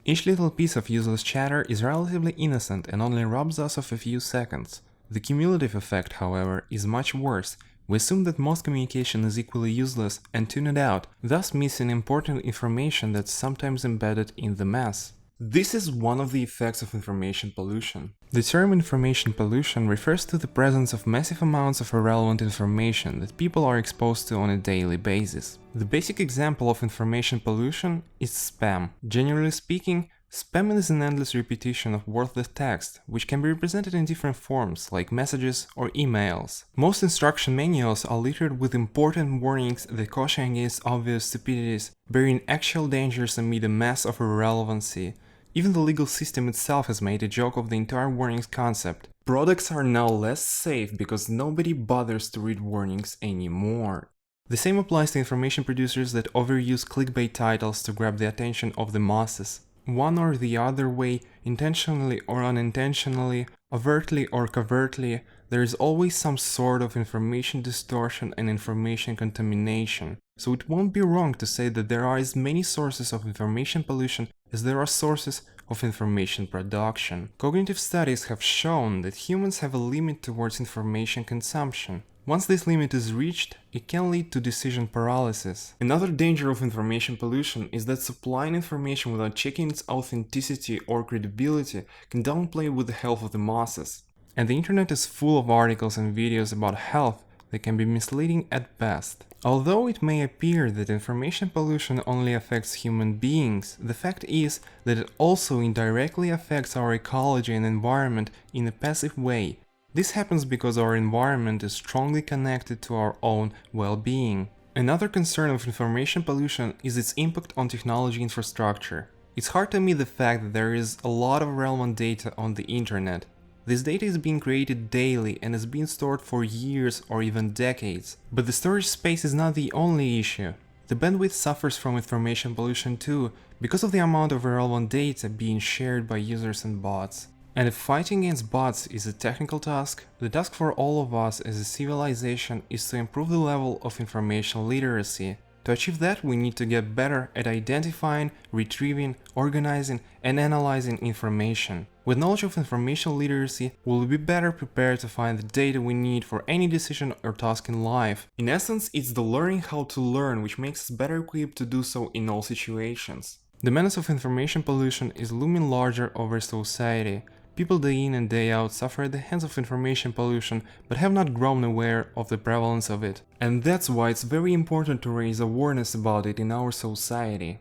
Each little piece of useless chatter is relatively innocent and only robs us of a few seconds. The cumulative effect, however, is much worse. We assume that most communication is equally useless and tune it out, thus missing important information that's sometimes embedded in the mass. This is one of the effects of information pollution. The term information pollution refers to the presence of massive amounts of irrelevant information that people are exposed to on a daily basis. The basic example of information pollution is spam. Generally speaking, spam is an endless repetition of worthless text, which can be represented in different forms, like messages or emails. Most instruction manuals are littered with important warnings that caution against obvious stupidities, bearing actual dangers amid a mass of irrelevancy. Even the legal system itself has made a joke of the entire warnings concept. Products are now less safe because nobody bothers to read warnings anymore. The same applies to information producers that overuse clickbait titles to grab the attention of the masses. One or the other way, intentionally or unintentionally, overtly or covertly, there is always some sort of information distortion and information contamination. So it won't be wrong to say that there are as many sources of information pollution as there are sources of information production. Cognitive studies have shown that humans have a limit towards information consumption. Once this limit is reached, it can lead to decision paralysis. Another danger of information pollution is that supplying information without checking its authenticity or credibility can downplay with the health of the masses. And the internet is full of articles and videos about health that can be misleading at best. Although it may appear that information pollution only affects human beings, the fact is that it also indirectly affects our ecology and environment in a passive way. This happens because our environment is strongly connected to our own well-being. Another concern of information pollution is its impact on technology infrastructure. It's hard to meet the fact that there is a lot of relevant data on the internet. This data is being created daily and is being stored for years or even decades. But the storage space is not the only issue. The bandwidth suffers from information pollution too, because of the amount of irrelevant data being shared by users and bots. And if fighting against bots is a technical task, the task for all of us as a civilization is to improve the level of information literacy. To achieve that, we need to get better at identifying, retrieving, organizing, and analyzing information. With knowledge of information literacy, we'll be better prepared to find the data we need for any decision or task in life. In essence, it's the learning how to learn which makes us better equipped to do so in all situations. The menace of information pollution is looming larger over society. People day in and day out suffer at the hands of information pollution, but have not grown aware of the prevalence of it. And that's why it's very important to raise awareness about it in our society.